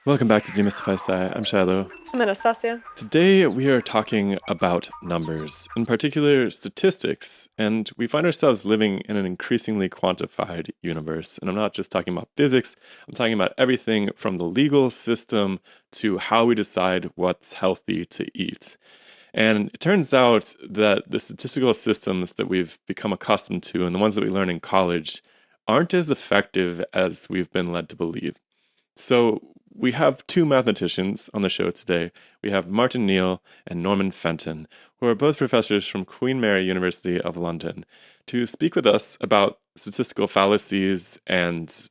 Welcome back to Demystify Sci. I'm Shilo. I'm Anastasia. Today we are talking about numbers, in particular statistics, and we find ourselves living in an increasingly quantified universe. And I'm not just talking about physics, I'm talking about everything from the legal system to how we decide what's healthy to eat. And it turns out that the statistical systems that we've become accustomed to and the ones that we learn in college aren't as effective as we've been led to believe. So we have two mathematicians on the show today. We have Martin Neal and Norman Fenton, who are both professors from Queen Mary University of London, to speak with us about statistical fallacies and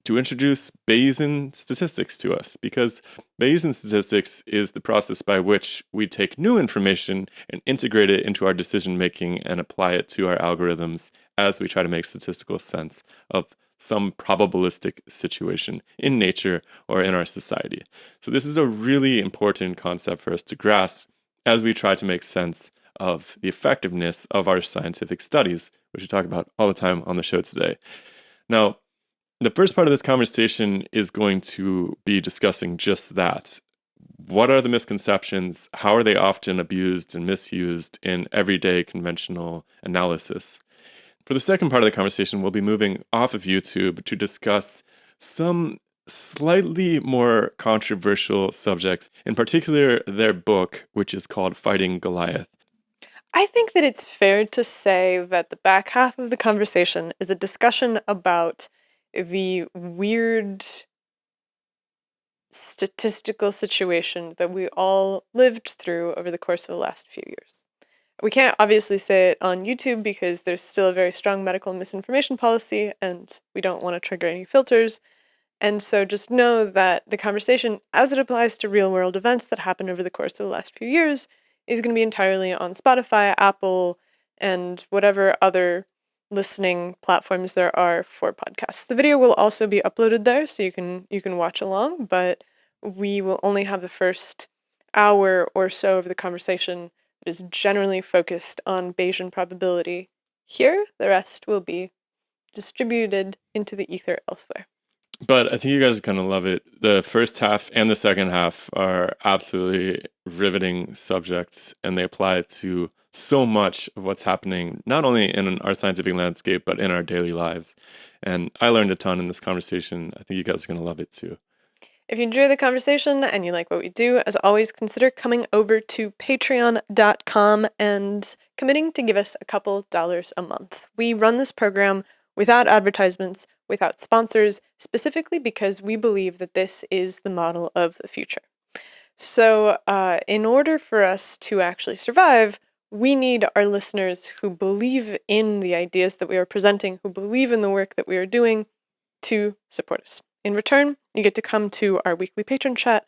to introduce Bayesian statistics to us, because Bayesian statistics is the process by which we take new information and integrate it into our decision making and apply it to our algorithms as we try to make statistical sense of some probabilistic situation in nature or in our society. So this is a really important concept for us to grasp as we try to make sense of the effectiveness of our scientific studies, which we talk about all the time on the show today. Now, the first part of this conversation is going to be discussing just that. What are the misconceptions? How are they often abused and misused in everyday conventional analysis? For the second part of the conversation, we'll be moving off of YouTube to discuss some slightly more controversial subjects, in particular their book, which is called Fighting Goliath. I think that it's fair to say that the back half of the conversation is a discussion about the weird statistical situation that we all lived through over the course of the last few years. We can't obviously say it on YouTube because there's still a very strong medical misinformation policy and we don't want to trigger any filters. And so just know that the conversation, as it applies to real world events that happened over the course of the last few years, is going to be entirely on Spotify, Apple, and whatever other listening platforms there are for podcasts. The video will also be uploaded there, so you can watch along, but we will only have the first hour or so of the conversation that is generally focused on Bayesian probability here. The rest will be distributed into the ether elsewhere. But I think you guys are going to love it. The first half and the second half are absolutely riveting subjects, and they apply to so much of what's happening, not only in our scientific landscape, but in our daily lives. And I learned a ton in this conversation. I think you guys are going to love it too. If you enjoy the conversation and you like what we do, as always, consider coming over to patreon.com and committing to give us a couple dollars a month. We run this program without advertisements, without sponsors, specifically because we believe that this is the model of the future. So in order for us to actually survive, we need our listeners who believe in the ideas that we are presenting, who believe in the work that we are doing, to support us. In return, you get to come to our weekly patron chat,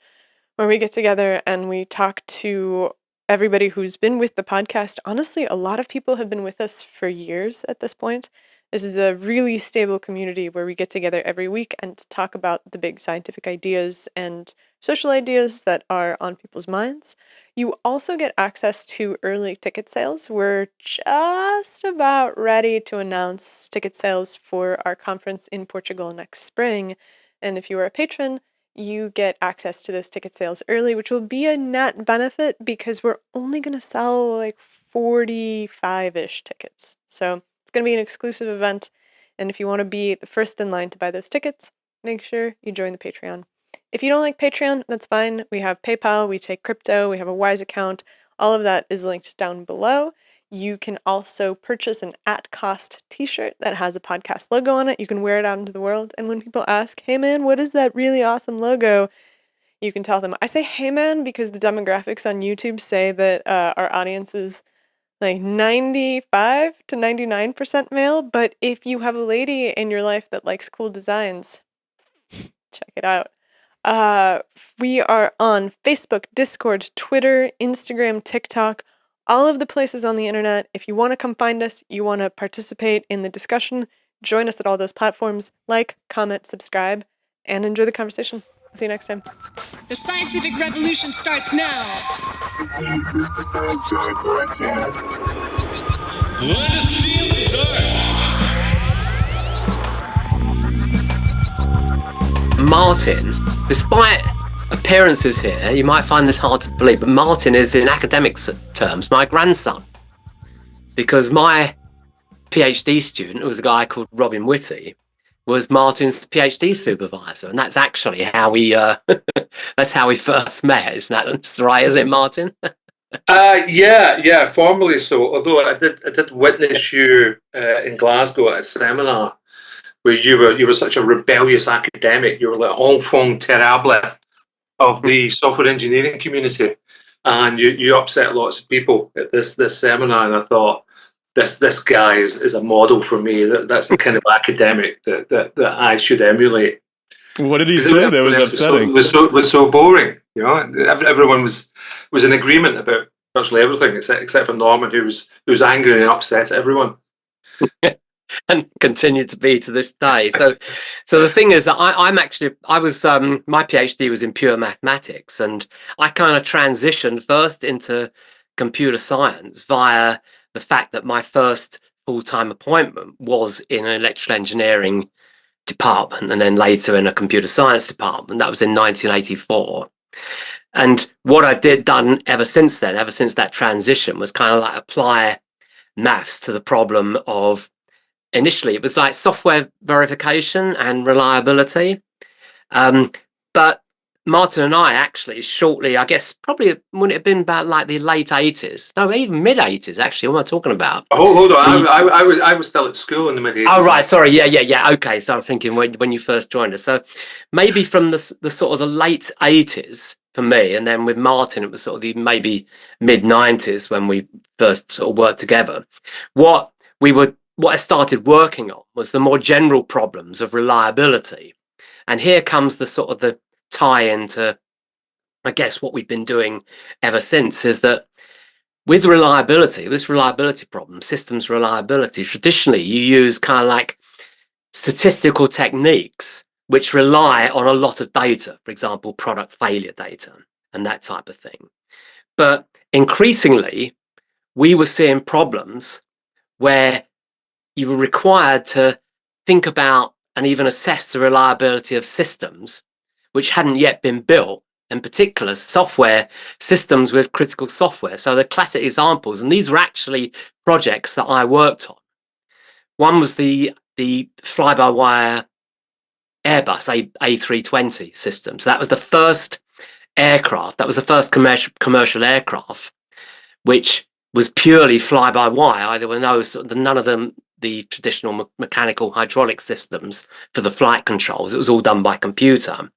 where we get together and we talk to everybody who's been with the podcast. Honestly, a lot of people have been with us for years at this point. This is a really stable community where we get together every week and talk about the big scientific ideas and social ideas that are on people's minds. You also get access to early ticket sales. We're just about ready to announce ticket sales for our conference in Portugal next spring. And if you are a patron, you get access to those ticket sales early, which will be a net benefit because we're only going to sell like 45-ish tickets. So it's going to be an exclusive event, and if you want to be the first in line to buy those tickets, make sure you join the Patreon. If you don't like Patreon, that's fine. We have PayPal, we take crypto, we have a Wise account. All of that is linked down below. You can also purchase an at-cost t-shirt that has a podcast logo on it. You can wear it out into the world, and when people ask, hey man, what is that really awesome logo? You can tell them. I say hey man because the demographics on YouTube say that our audience is like 95 to 99% male, but if you have a lady in your life that likes cool designs, check it out. We are on Facebook, Discord, Twitter, Instagram, TikTok, all of the places on the internet. If you want to come find us, you want to participate in the discussion, join us at all those platforms, like, comment, subscribe, and enjoy the conversation. See you next time. The scientific revolution starts now. Demystify Sci podcast. Let us see in the dark. Martin, despite appearances here, you might find this hard to believe, but Martin is, in academic terms, my grandson. Because my PhD student, who was a guy called Robin Whitty, was Martin's PhD supervisor, and that's actually how we that's how we first met. Isn't that right? Is it, Martin? Yeah, formally so. Although I did witness you in Glasgow at a seminar where you were such a rebellious academic. You were like enfant terrible of the software engineering community, and you upset lots of people at this seminar. And I thought, this guy is a model for me. That's the kind of academic that I should emulate. What did he say that was upsetting? Was so boring. You know, everyone was in agreement about virtually everything except for Norman, who was angry and upset at everyone. And continue to be to this day. So the thing is that I was my PhD was in pure mathematics, and I kind of transitioned first into computer science via the fact that my first full-time appointment was in an electrical engineering department, and then later in a computer science department. That was in 1984. And what I've done ever since then, ever since that transition, was kind of like apply maths to the problem of, initially it was like software verification and reliability. But Martin and I actually shortly, I guess probably wouldn't it have been about like the late 80s? No, even mid 80s actually. What am I talking about? Oh, hold on. I was still at school in the mid 80s. Oh, right. Sorry. Yeah. Okay. So I'm thinking when you first joined us. So maybe from the sort of the late 80s for me, and then with Martin, it was sort of the maybe mid 90s when we first sort of worked together. What I started working on was the more general problems of reliability. And here comes the sort of the tie into, I guess, what we've been doing ever since, is that with reliability, this reliability problem, systems reliability, traditionally you use kind of like statistical techniques which rely on a lot of data, for example, product failure data and that type of thing. But increasingly, we were seeing problems where you were required to think about and even assess the reliability of systems which hadn't yet been built, in particular software systems with critical software. So the classic examples, and these were actually projects that I worked on. One was the fly-by-wire Airbus A320 system. So that was the first aircraft, that was the first commercial aircraft, which was purely fly-by-wire. There were none of them the traditional mechanical hydraulic systems for the flight controls. It was all done by computer.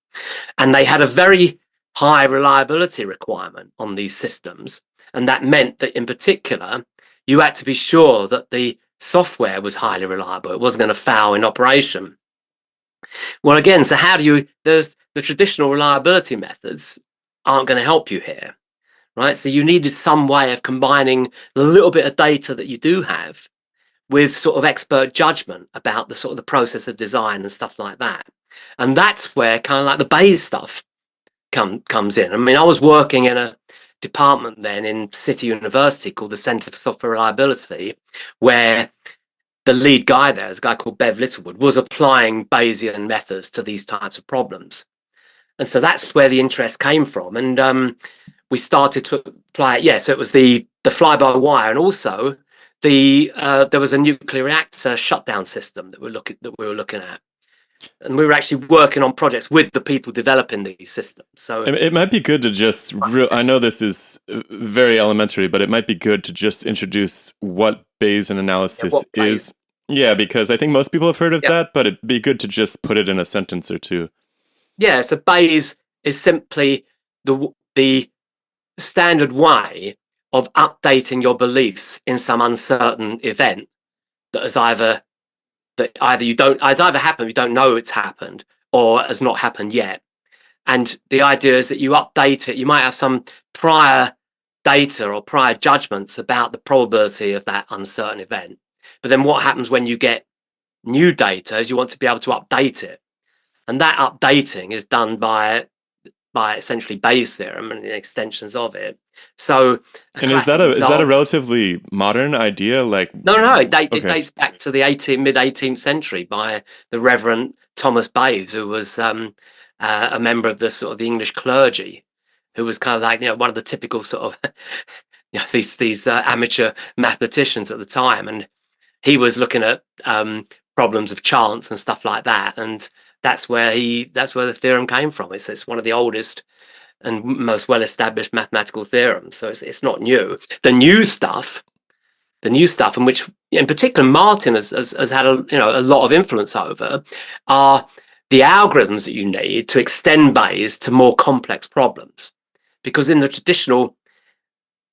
And they had a very high reliability requirement on these systems. And that meant that in particular, you had to be sure that the software was highly reliable. It wasn't going to foul in operation. Well, again, so there's the traditional reliability methods aren't going to help you here, right? So you needed some way of combining the little bit of data that you do have with sort of expert judgment about the sort of the process of design and stuff like that. And that's where kind of like the Bayes stuff comes in. I mean, I was working in a department then in City University called the Centre for Software Reliability, where the lead guy there is a guy called Bev Littlewood, was applying Bayesian methods to these types of problems. And so that's where the interest came from. And we started to apply it. Yeah, so it was the fly-by-wire, and also there was a nuclear reactor shutdown system that we were looking at. And we were actually working on projects with the people developing these systems. So it might be good to just, I know this is very elementary, but it might be good to just introduce what Bayesian analysis is. Yeah, because I think most people have heard of that, but it'd be good to just put it in a sentence or two. Yeah, so Bayes is simply the standard way of updating your beliefs in some uncertain event that has either happened, you don't know it's happened, or has not happened yet. And the idea is that you update it. You might have some prior data or prior judgments about the probability of that uncertain event. But then what happens when you get new data is you want to be able to update it. And that updating is done by by essentially Bayes' theorem and the extensions of it. So, And is that a relatively modern idea? Like, no, it okay. dates back to the mid 18th century by the Reverend Thomas Bayes, who was a member of the sort of the English clergy, who was kind of like, one of the typical sort of these amateur mathematicians at the time, and he was looking at problems of chance and stuff like that, and that's where the theorem came from. It's one of the oldest and most well-established mathematical theorems, so it's not new. The new stuff, in which in particular Martin has had a lot of influence over, are the algorithms that you need to extend Bayes to more complex problems. Because in the traditional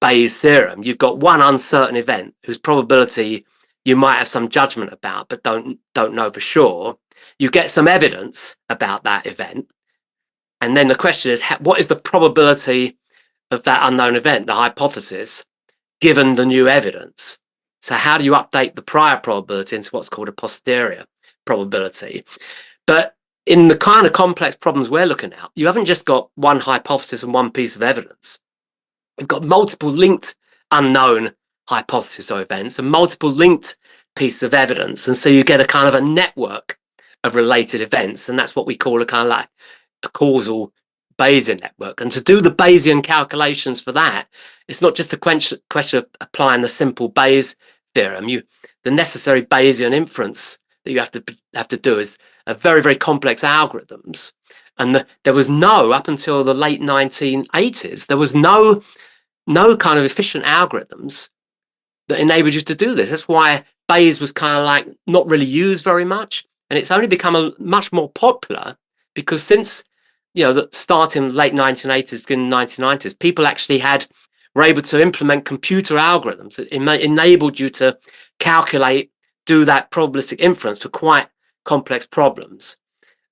Bayes' theorem, you've got one uncertain event whose probability you might have some judgment about, but don't know for sure. You get some evidence about that event, and then the question is, what is the probability of that unknown event, the hypothesis, given the new evidence? So how do you update the prior probability into what's called a posterior probability? But in the kind of complex problems we're looking at, you haven't just got one hypothesis and one piece of evidence. You've got multiple linked unknown hypotheses or events and multiple linked pieces of evidence. And so you get a kind of a network of related events. And that's what we call a kind of like a causal Bayesian network. And to do the Bayesian calculations for that, it's not just a question of applying the simple Bayes theorem. The necessary Bayesian inference that you have to do is a very, very complex algorithms. And there was up until the late 1980s, there was no kind of efficient algorithms that enabled you to do this. That's why Bayes was kind of like not really used very much. And it's only become much more popular because since, starting late 1980s, beginning 1990s, people actually were able to implement computer algorithms that enabled you to calculate, do that probabilistic inference for quite complex problems.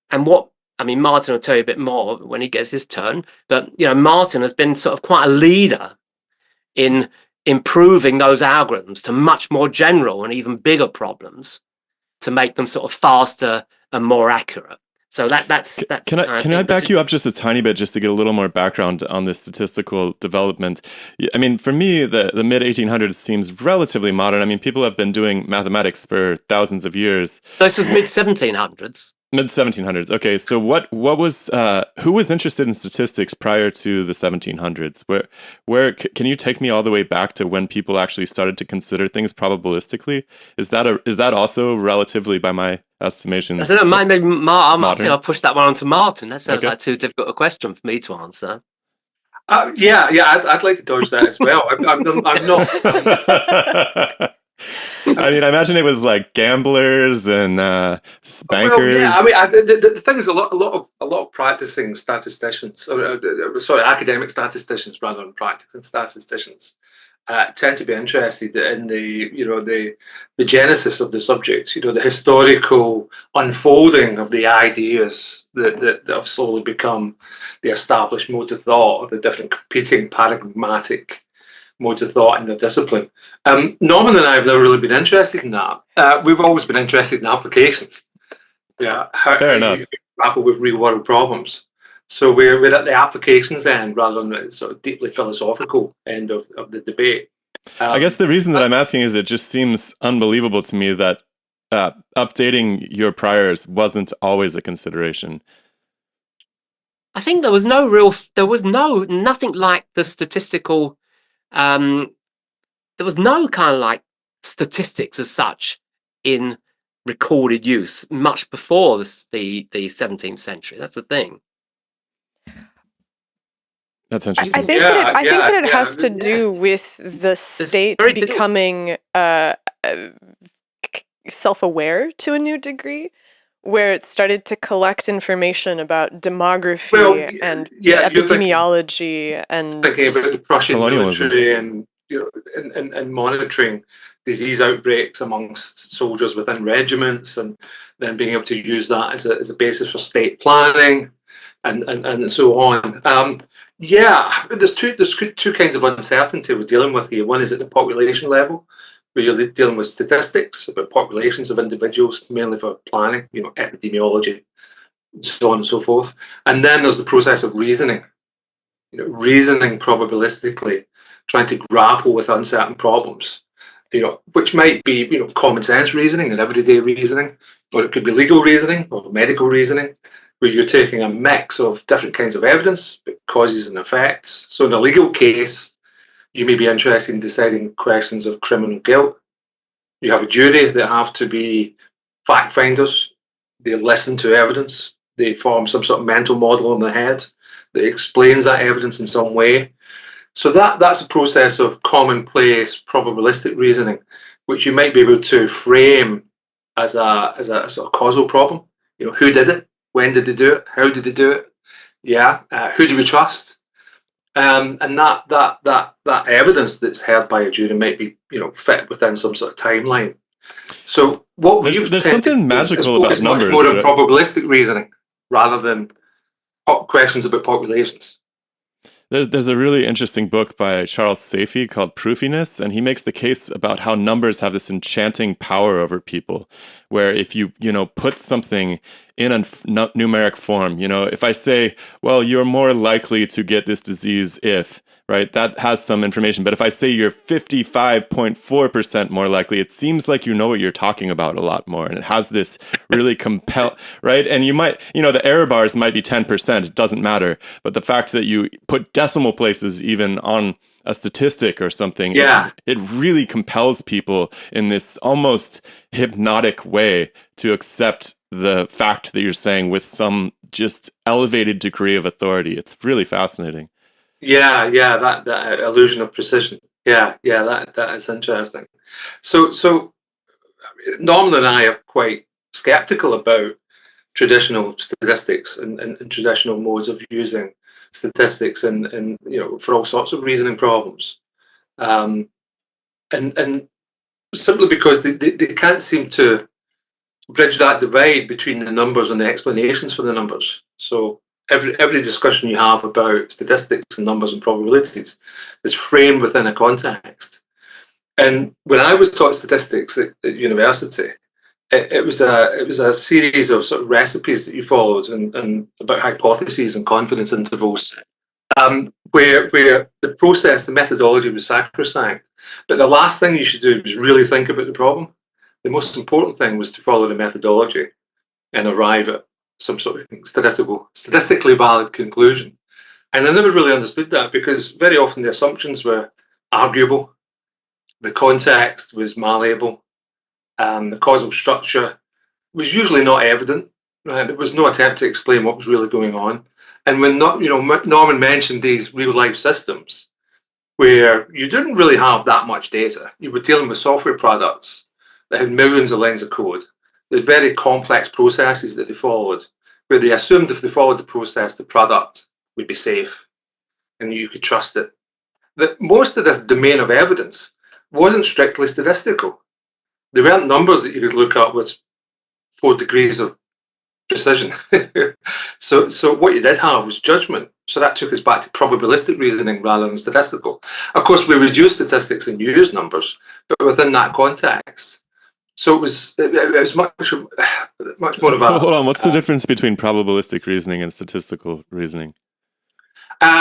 And Martin will tell you a bit more when he gets his turn, but Martin has been sort of quite a leader in improving those algorithms to much more general and even bigger problems to make them sort of faster and more accurate. So that's can I back you up just a tiny bit just to get a little more background on this statistical development? I mean, for me, the mid 1800s seems relatively modern. I mean, people have been doing mathematics for thousands of years. This was mid 1700s. Mid 1700s. Okay, so what was who was interested in statistics prior to the 1700s? Where can you take me all the way back to when people actually started to consider things probabilistically? Is that also relatively, by my estimations? I don't know. Maybe I think I'll push that one on to Martin. That sounds like too difficult a question for me to answer. I'd like to dodge that as well. I'm not. I mean, I imagine it was like gamblers and bankers. Well, yeah, I mean, the thing is, a lot of practicing statisticians, academic statisticians rather than practicing statisticians, tend to be interested in the genesis of the subject. The historical unfolding of the ideas that have slowly become the established modes of thought of the different competing paradigmatic modes of thought in the discipline. Norman and I have never really been interested in that. We've always been interested in applications. Yeah, fair enough. Grapple with real world problems. So we're at the applications end rather than the sort of deeply philosophical end of the debate. I guess the reason that I'm asking is it just seems unbelievable to me that updating your priors wasn't always a consideration. I think there was nothing like the statistical. There was no kind of like statistics as such in recorded use much before the 17th century. That's the thing. That's interesting. I think that it has to do with the state becoming self-aware to a new degree, where it started to collect information about demography and epidemiology and thinking about the Prussian military and monitoring disease outbreaks amongst soldiers within regiments, and then being able to use that as a basis for state planning and so on. There's two kinds of uncertainty we're dealing with here. One is at the population level, where you're dealing with statistics about populations of individuals, mainly for planning, epidemiology, so on and so forth. And then there's the process of reasoning, reasoning probabilistically, trying to grapple with uncertain problems, which might be, common sense reasoning and everyday reasoning, or it could be legal reasoning or medical reasoning, where you're taking a mix of different kinds of evidence, causes and effects. So in a legal case, you may be interested in deciding questions of criminal guilt. You have a jury that have to be fact finders. They listen to evidence. They form some sort of mental model in their head that explains that evidence in some way. So that's a process of commonplace probabilistic reasoning, which you might be able to frame as a sort of causal problem. Who did it? When did they do it? How did they do it? Yeah. Who do we trust? And that evidence that's heard by a jury might be fit within some sort of timeline. So what there's something magical about numbers. Much more on probabilistic reasoning rather than questions about populations. There's a really interesting book by Charles Safi called Proofiness, and he makes the case about how numbers have this enchanting power over people, where if you put something in a numeric form, if I say, well, you're more likely to get this disease if, right, that has some information. But if I say you're 55.4% more likely, it seems like you know what you're talking about a lot more. And it has this really right? And you might, the error bars might be 10%, it doesn't matter. But the fact that you put decimal places even on a statistic or something, it really compels people in this almost hypnotic way to accept the fact that you're saying with some just elevated degree of authority. It's really fascinating. Yeah, that illusion of precision. That is interesting. So Norman and I are quite skeptical about traditional statistics and traditional modes of using statistics and for all sorts of reasoning problems, and simply because they can't seem to bridge that divide between the numbers and the explanations for the numbers. So every discussion you have about statistics and numbers and probabilities is framed within a context. And when I was taught statistics at university, it was a series of sort of recipes that you followed and about hypotheses and confidence intervals, where the process, the methodology was sacrosanct. But the last thing you should do was really think about the problem. The most important thing was to follow the methodology and arrive at some sort of statistically valid conclusion. And I never really understood that because very often the assumptions were arguable, the context was malleable, the causal structure was usually not evident. Right? There was no attempt to explain what was really going on. And when Norman mentioned these real life systems where you didn't really have that much data, you were dealing with software products that had millions of lines of code. There's very complex processes that they followed, where they assumed if they followed the process, the product would be safe and you could trust it. That most of this domain of evidence wasn't strictly statistical. There weren't numbers that you could look up with 4 degrees of precision. So what you did have was judgment. So that took us back to probabilistic reasoning rather than statistical. Of course, we would use statistics and use numbers, but within that context. So it was much more of a... Hold on, what's the difference between probabilistic reasoning and statistical reasoning?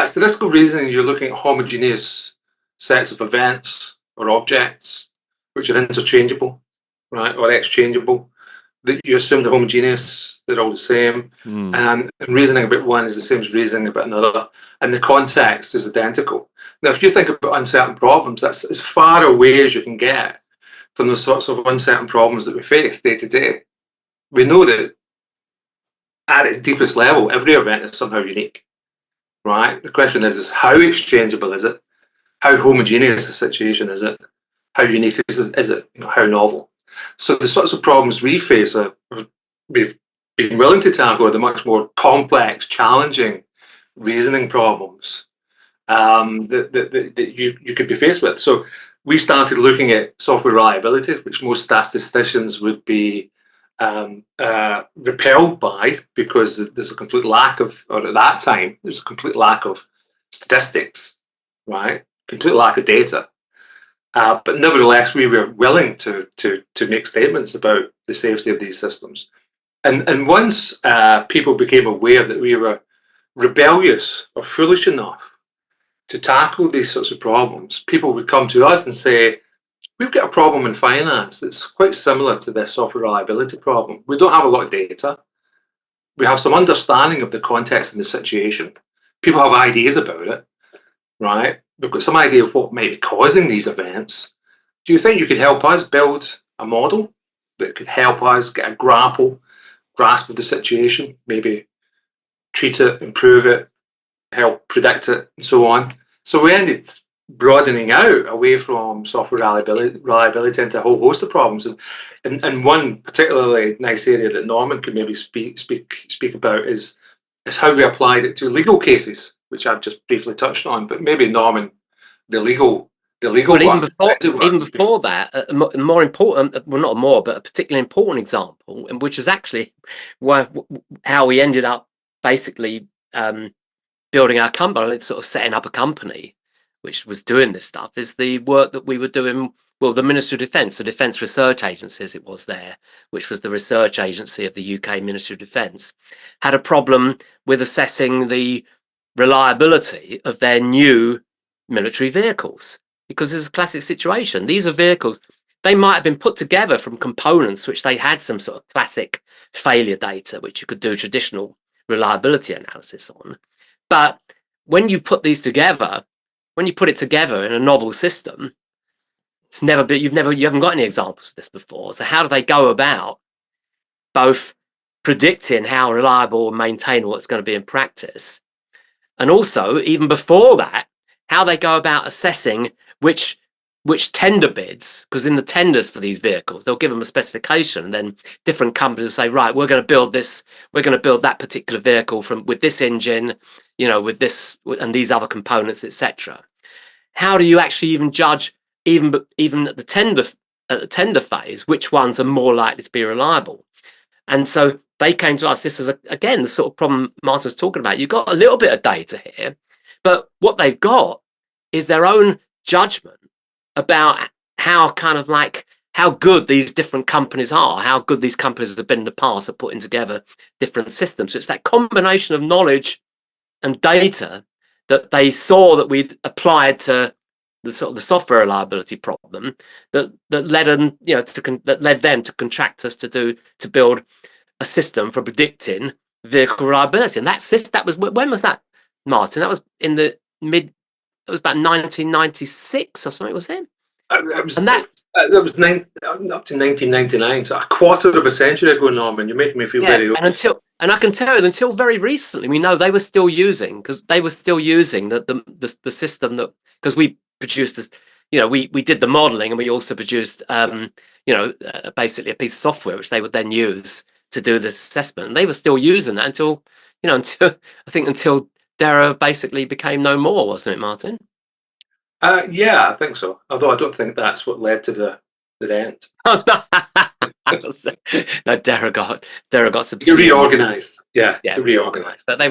Statistical reasoning, you're looking at homogeneous sets of events or objects, which are interchangeable, right, or exchangeable. That you assume they're homogeneous, they're all the same. And reasoning about one is the same as reasoning about another. And the context is identical. Now, if you think about uncertain problems, that's as far away as you can get from the sorts of uncertain problems that we face day to day. We know that at its deepest level, every event is somehow unique, right? The question is how exchangeable is it? How homogeneous a situation is it? How unique is it? How novel? So the sorts of problems we face we've been willing to tackle are the much more complex, challenging reasoning problems that you could be faced with. So we started looking at software reliability, which most statisticians would be repelled by because there's a complete lack of, or at that time, there's a complete lack of statistics, right? Complete lack of data. But nevertheless, we were willing to make statements about the safety of these systems. And once people became aware that we were rebellious or foolish enough to tackle these sorts of problems, people would come to us and say, we've got a problem in finance that's quite similar to this software reliability problem. We don't have a lot of data. We have some understanding of the context and the situation. People have ideas about it, right? We've got some idea of what might be causing these events. Do you think you could help us build a model that could help us get a grasp of the situation, maybe treat it, improve it, help predict it, and so on? So we ended broadening out away from software reliability into a whole host of problems. And one particularly nice area that Norman could maybe speak about is how we applied it to legal cases, which I've just briefly touched on. But maybe Norman, the legal Well, one. even before that, a more important, well, not more, but a particularly important example, and which is actually how we ended up basically building our company, sort of setting up a company which was doing this stuff, is the work that we were doing. Well, the Ministry of Defence, the Defence Research Agency, as it was there, which was the research agency of the UK Ministry of Defence, had a problem with assessing the reliability of their new military vehicles. Because it's a classic situation. These are vehicles, they might have been put together from components which they had some sort of classic failure data, which you could do traditional reliability analysis on. But when you put these together, when you put it together in a novel system, it's never been, you haven't got any examples of this before. So how do they go about both predicting how reliable and maintainable it's going to be in practice? And also, even before that, how they go about assessing which tender bids, because in the tenders for these vehicles, they'll give them a specification, and then different companies say, right, we're going to build this, we're going to build that particular vehicle with this engine, with this and these other components, etc. How do you actually even judge, even at the tender phase, which ones are more likely to be reliable? And so they came to us. This is again the sort of problem Martin was talking about. You've got a little bit of data here, but what they've got is their own judgment about how good these different companies are, how good these companies have been in the past at putting together different systems. So it's that combination of knowledge and data that they saw that we'd applied to the sort of the software reliability problem that led them, that led them to contract us to build a system for predicting vehicle reliability. And that was when was that, Martin? That was in the it was about 1996 or something, was it? That was up to 1999, so a quarter of a century ago, Norman. You're making me feel very old. And I can tell you, until very recently, we know they were still using the system that, because we produced this, we did the modeling, and we also produced basically a piece of software which they would then use to do this assessment. And they were still using that until Dara basically became no more, wasn't it, Martin? Yeah, I think so. Although I don't think that's what led to the end. No, Dara got You reorganized. Yeah, reorganized. But they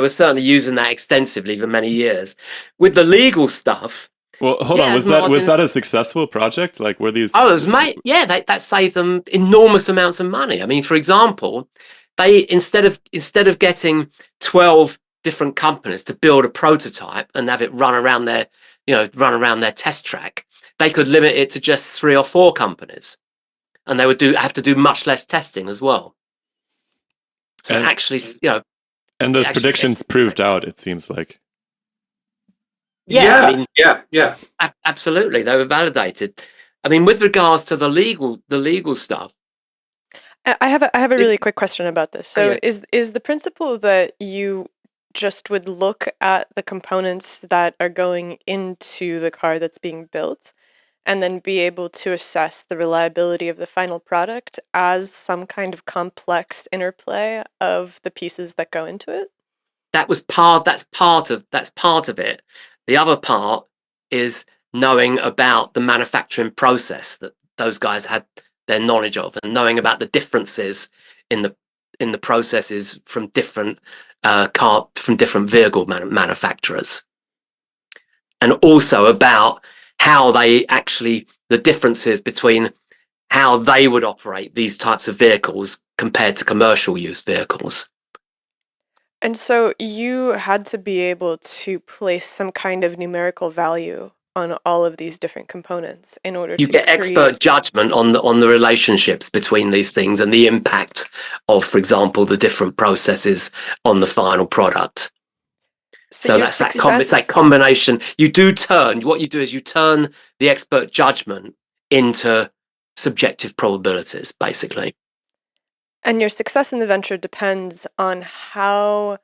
were certainly using that extensively for many years. With the legal stuff. Well, hold on. Was that a successful project? Like, were these? Oh, it was, mate. Yeah, that saved them enormous amounts of money. I mean, for example, they instead of getting 12 different companies to build a prototype and have it run around their test track, they could limit it to just 3 or 4 companies, and they would have to do much less testing as well. So and those predictions proved out, it seems like. Yeah. Absolutely, they were validated. I mean, with regards to the legal stuff, I have a really quick question about this. So, is the principle that you just would look at the components that are going into the car that's being built and then be able to assess the reliability of the final product as some kind of complex interplay of the pieces that go into it? That's part of it. The other part is knowing about the manufacturing process that those guys had their knowledge of, and knowing about the differences in the processes from different vehicle manufacturers, and also about how the differences between how they would operate these types of vehicles compared to commercial use vehicles. And so you had to be able to place some kind of numerical value on all of these different components in order You to get create. expert judgment on the relationships between these things and the impact of, for example, the different processes on the final product. So your that's it's that combination. What you do is you turn the expert judgment into subjective probabilities, basically. And your success in the venture depends on how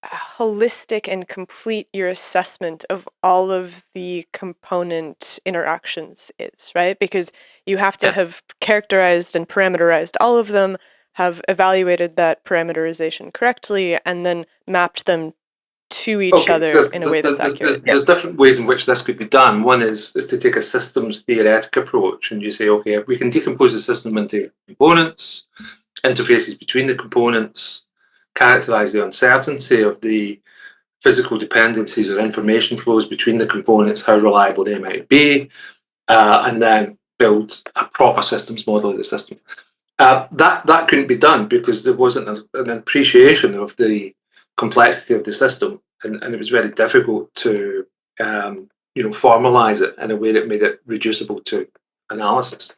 holistic and complete your assessment of all of the component interactions is, right? Because you have to Yeah. have characterized and parameterized all of them, have evaluated that parameterization correctly, and then mapped them to each other in a way that's accurate. There's different ways in which this could be done. One is to take a systems theoretic approach, and you say, okay, we can decompose the system into components, interfaces between the components, characterize the uncertainty of the physical dependencies or information flows between the components, how reliable they might be, and then build a proper systems model of the system. That couldn't be done because there wasn't an appreciation of the complexity of the system, and it was very difficult to formalize it in a way that made it reducible to analysis.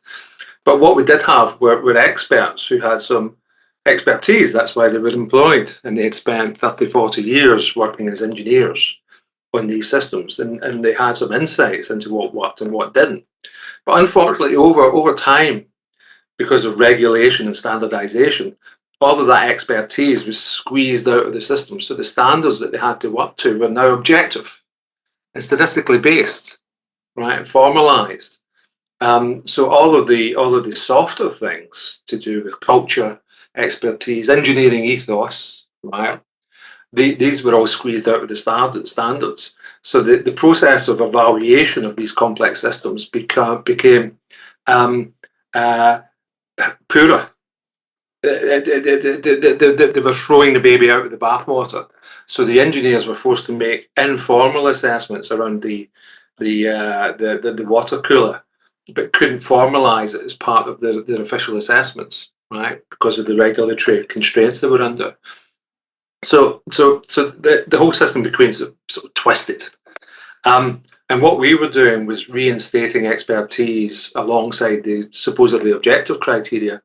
But what we did have were experts who had some expertise. That's why they were employed, and they had spent 30, 40 years working as engineers on these systems, and they had some insights into what worked and what didn't. But unfortunately, over time, because of regulation and standardization, all of that expertise was squeezed out of the system. So the standards that they had to work to were now objective and statistically based, right, and formalized. So all of the softer things to do with culture, expertise, engineering ethos, right, these were all squeezed out of the standards. So the process of evaluation of these complex systems became poorer. They were throwing the baby out with the bathwater. So the engineers were forced to make informal assessments around the water cooler, but couldn't formalize it as part of their official assessments, right? Because of the regulatory constraints they were under. So the whole system became sort of twisted. And what we were doing was reinstating expertise alongside the supposedly objective criteria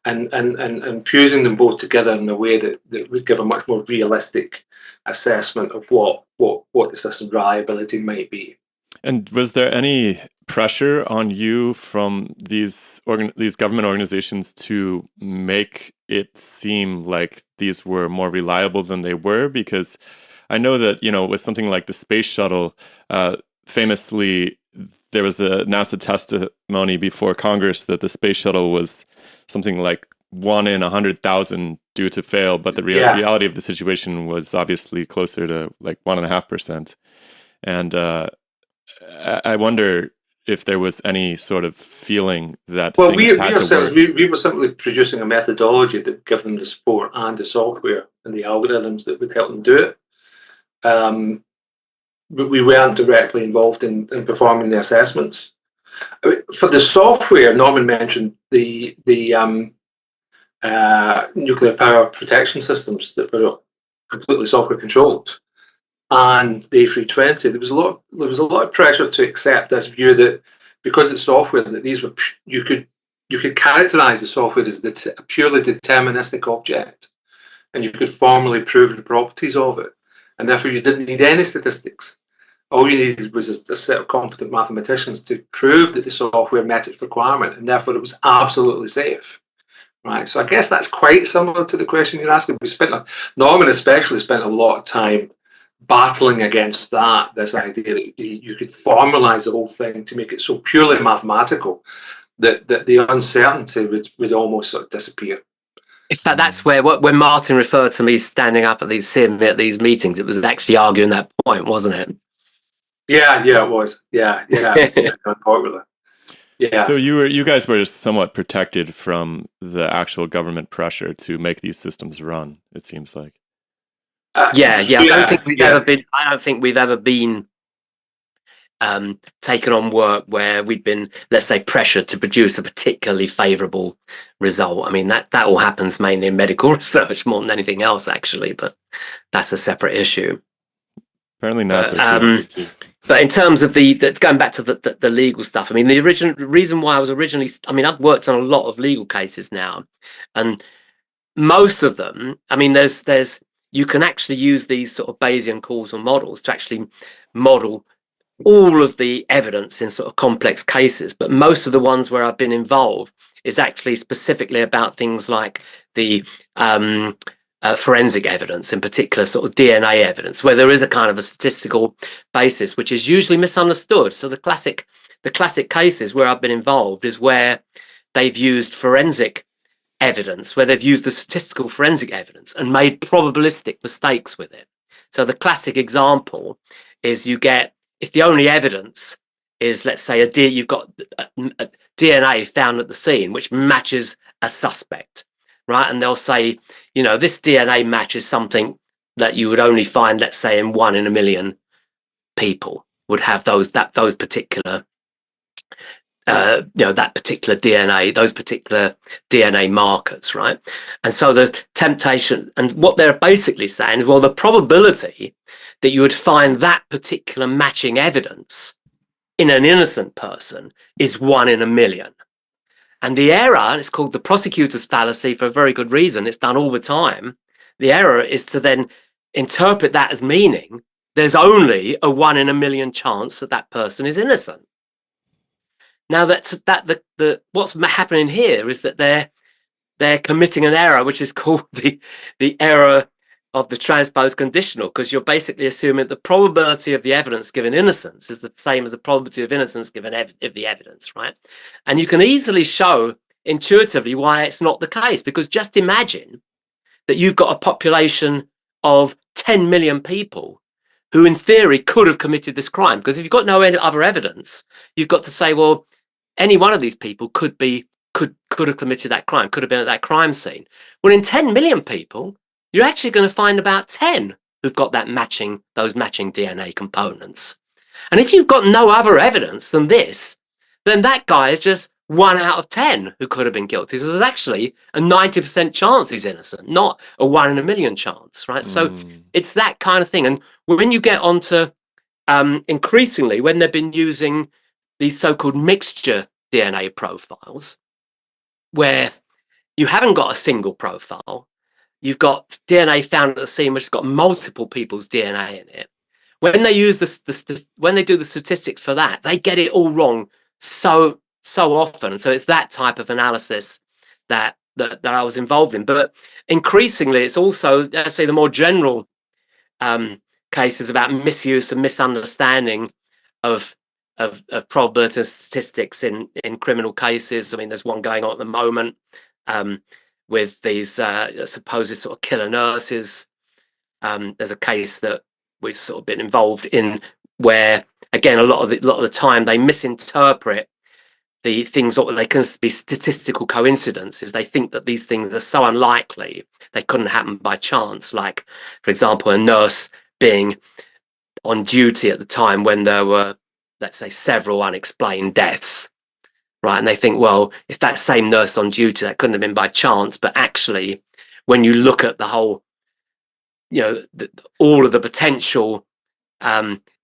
and fusing them both together in a way that would give a much more realistic assessment of what the system's reliability might be. And was there any pressure on you from these government organizations to make it seem like these were more reliable than they were? Because I know that, with something like the space shuttle, famously, there was a NASA testimony before Congress that the space shuttle was something like 1 in 100,000 due to fail, but the reality of the situation was obviously closer to like 1.5%. And I wonder if there was any sort of feeling that things had to work. We were simply producing a methodology that would give them the support and the software and the algorithms that would help them do it. But we weren't directly involved in performing the assessments. For the software, Norman mentioned the nuclear power protection systems that were completely software controlled, and the A320. There was a lot of pressure to accept this view that because it's software, that these were you could characterize the software as a purely deterministic object, and you could formally prove the properties of it, and therefore you didn't need any statistics. All you needed was a set of competent mathematicians to prove that the software met its requirement, and therefore it was absolutely safe. Right. So I guess that's quite similar to the question you're asking. Norman especially spent a lot of time battling against this idea that you could formalize the whole thing to make it so purely mathematical that the uncertainty would almost sort of disappear. In fact, that's where when Martin referred to me standing up at these meetings, it was actually arguing that point, wasn't it? Yeah, it was. Yeah, unpopular. Yeah. So you guys were somewhat protected from the actual government pressure to make these systems run, it seems like. I don't think we've ever been taken on work where we'd been, let's say, pressured to produce a particularly favourable result. I mean, that all happens mainly in medical research more than anything else, actually, but that's a separate issue. Apparently NASA too. But in terms of the going back to the legal stuff, I mean, the reason why I was originally, I mean, I've worked on a lot of legal cases now, and most of them, I mean, there's you can actually use these sort of Bayesian causal models to actually model all of the evidence in sort of complex cases. But most of the ones where I've been involved is actually specifically about things like the forensic evidence, in particular sort of DNA evidence, where there is a kind of a statistical basis, which is usually misunderstood. So the classic cases where I've been involved is where they've used forensic evidence, where they've used the statistical forensic evidence and made probabilistic mistakes with it. So the classic example is you get, if the only evidence is, let's say, you've got a DNA found at the scene which matches a suspect, right? And they'll say, you know, this DNA matches something that you would only find, let's say, in 1 in a million people would have those particular that particular DNA, those particular DNA markers, right? And so the temptation, and what they're basically saying is, well, the probability that you would find that particular matching evidence in an innocent person is 1 in a million. And the error, and it's called the prosecutor's fallacy for a very good reason, it's done all the time. The error is to then interpret that as meaning there's only a 1 in a million chance that that person is innocent. Now what's happening here is that they're committing an error, which is called the error of the transposed conditional, because you're basically assuming the probability of the evidence given innocence is the same as the probability of innocence given the evidence, right? And you can easily show intuitively why it's not the case, because just imagine that you've got a population of 10 million people who in theory could have committed this crime, because if you've got no other evidence, you've got to say, well, any one of these people could have committed that crime, could have been at that crime scene. Well, in 10 million people, you're actually going to find about 10 who've got those matching DNA components. And if you've got no other evidence than this, then that guy is just 1 out of 10 who could have been guilty. So there's actually a 90% chance he's innocent, not a 1 in a million chance, right? So it's that kind of thing. And when you get onto increasingly, when they've been using these so-called mixture DNA profiles, where you haven't got a single profile, you've got DNA found at the scene which has got multiple people's DNA in it. When they use when they do the statistics for that, they get it all wrong so often. And so it's that type of analysis that I was involved in. But increasingly, it's also, let's say, the more general cases about misuse and misunderstanding of probability and statistics in criminal cases. I mean, there's one going on at the moment with these supposed sort of killer nurses. There's a case that we've sort of been involved in where, again, a lot of the time they misinterpret the things, or they can be statistical coincidences. They think that these things are so unlikely they couldn't happen by chance. Like, for example, a nurse being on duty at the time when there were, let's say, several unexplained deaths, right? And they think, well, if that same nurse on duty, that couldn't have been by chance. But actually, when you look at the whole, you know, all of the potential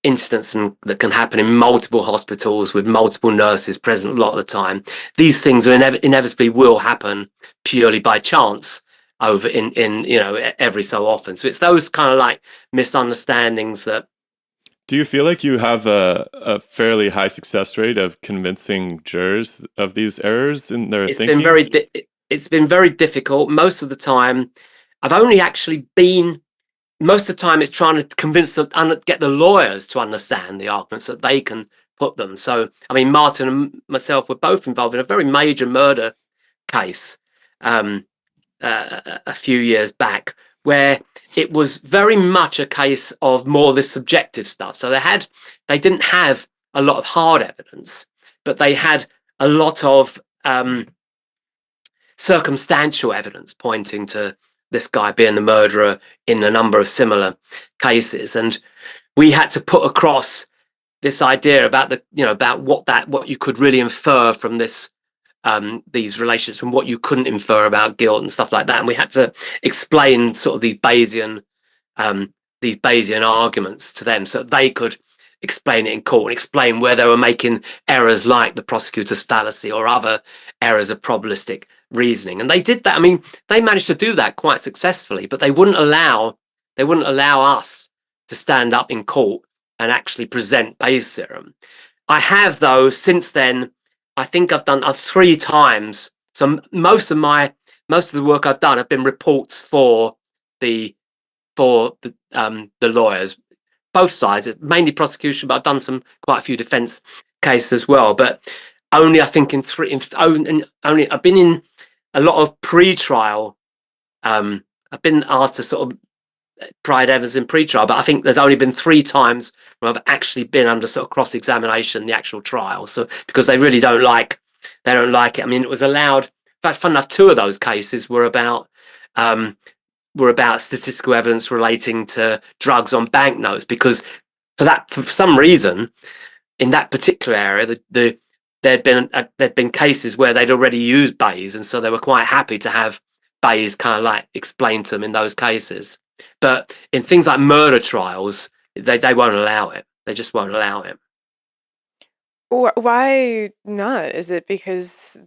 incidents that can happen in multiple hospitals with multiple nurses present a lot of the time, these things are inevitably will happen purely by chance over in you know, every so often. So it's those kind of like misunderstandings that. Do you feel like you have a fairly high success rate of convincing jurors of these errors in their thinking? It's been very difficult. Most of the time, I've only actually been. Most of the time, it's trying to convince them and get the lawyers to understand the arguments that they can put them. So, I mean, Martin and myself were both involved in a very major murder case a few years back, where it was very much a case of more this subjective stuff. So they didn't have a lot of hard evidence, but they had a lot of circumstantial evidence pointing to this guy being the murderer in a number of similar cases. And we had to put across this idea about about what you could really infer from this these relationships and what you couldn't infer about guilt and stuff like that. And we had to explain sort of these Bayesian arguments to them so that they could explain it in court and explain where they were making errors like the prosecutor's fallacy or other errors of probabilistic reasoning. And they did that. I mean, they managed to do that quite successfully, but they wouldn't allow us to stand up in court and actually present Bayes' theorem. I have, though, since then, I think I've done 3 times. So most of the work I've done have been reports for the lawyers, both sides. It's mainly prosecution, but I've done quite a few defence cases as well. But only I think I've been in a lot of pre-trial. I've been asked to sort of provide evidence in pre-trial, but I think there's only been 3 times where I've actually been under sort of cross-examination, the actual trial. So because they really don't like it. I mean, it was allowed. In fact, fun enough, 2 of those cases were about statistical evidence relating to drugs on banknotes, because for some reason in that particular area, there'd been cases where they'd already used Bayes, and so they were quite happy to have Bayes kind of like explain to them in those cases. But in things like murder trials, they won't allow it. They just won't allow it. Why not? Is it because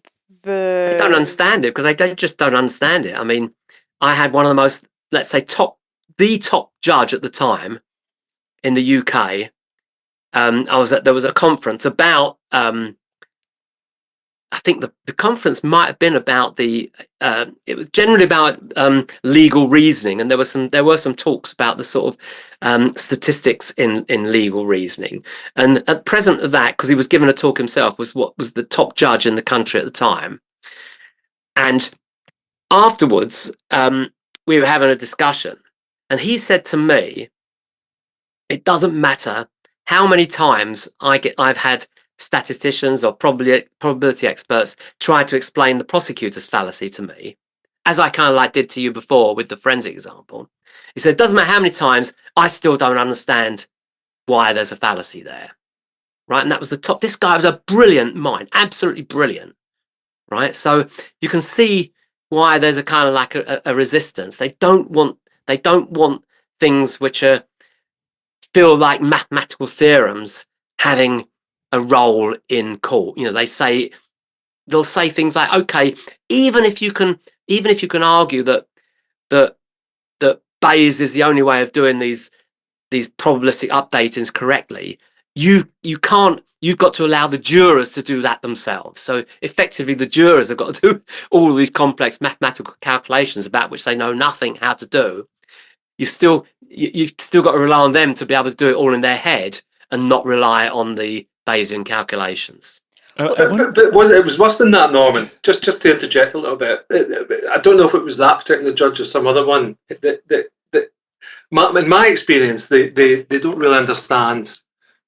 They don't understand it, because they just don't understand it. I mean, I had one of the most, let's say, the top judge at the time in the UK. There was a conference about I think the conference might have been about it was generally about legal reasoning, and there were some talks about the sort of statistics in legal reasoning. And at present of that, because he was given a talk himself, was the top judge in the country at the time. And afterwards, we were having a discussion, and he said to me, "It doesn't matter how many times I've had statisticians or probability experts try to explain the prosecutor's fallacy to me, as I kind of like did to you before with the forensic example." He said, "It doesn't matter how many times, I still don't understand why there's a fallacy there." Right? And that was the top. This guy was a brilliant mind, absolutely brilliant. Right? So you can see why there's a kind of like a resistance. They don't want things which feel like mathematical theorems having a role in court. They'll say things like, okay, even if you can argue that Bayes is the only way of doing these probabilistic updatings correctly, you've got to allow the jurors to do that themselves. So effectively, the jurors have got to do all these complex mathematical calculations about which they know nothing how to do. You've still got to rely on them to be able to do it all in their head and not rely on the Bayesian calculations. But it was worse than that, Norman. Just to interject a little bit, I don't know if it was that particular judge or some other one. In my experience, they don't really understand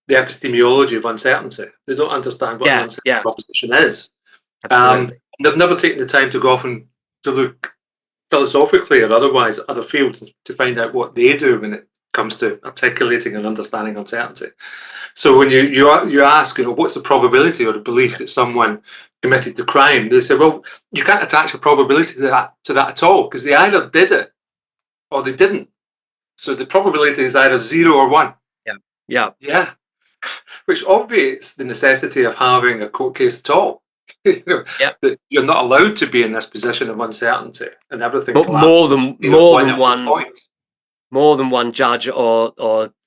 the epistemology of uncertainty. They don't understand what an uncertainty proposition is. They've never taken the time to go off and to look philosophically or otherwise at other fields to find out what they do when it comes to articulating and understanding uncertainty. So when you ask, what's the probability or the belief that someone committed the crime, they say, well, you can't attach a probability to that at all, because they either did it or they didn't. So the probability is either 0 or 1. Yeah. Which obviates the necessity of having a court case at all. That you're not allowed to be in this position of uncertainty and everything. But more than one judge or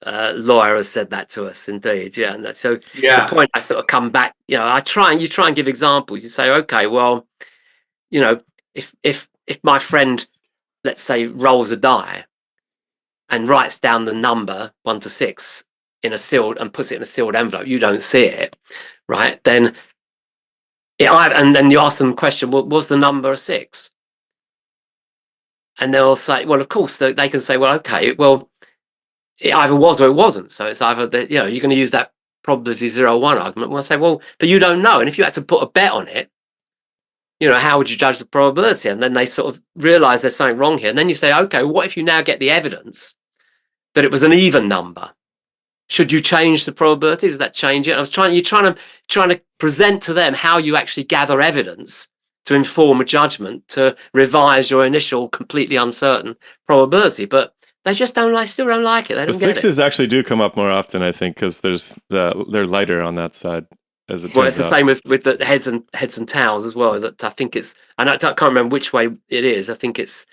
lawyer has said that to us, indeed. Yeah, and so the point I sort of come back. You try and give examples. You say, okay, well, if my friend, let's say, rolls a die and writes down the number 1 to 6 in a sealed and puts it in a sealed envelope, you don't see it, right? Then then you ask them the question, well, was the number a 6? And they'll say, well, of course, they can say, well, okay, well, it either was or it wasn't. So it's either that, you're going to use that probability 0 or 1 argument. Well, I say, well, but you don't know. And if you had to put a bet on it, how would you judge the probability? And then they sort of realize there's something wrong here. And then you say, okay, what if you now get the evidence that it was an even number? should you change the probability? Does that change it? You're trying to present to them how you actually gather evidence to inform a judgment, to revise your initial completely uncertain probability. But they just still don't like it. They The don't get it. sixes actually do come up more often, I think, because they're lighter on that side, as it Well, turns it's the out. same with the heads and tails as well. That I think I can't remember which way it is. I think it's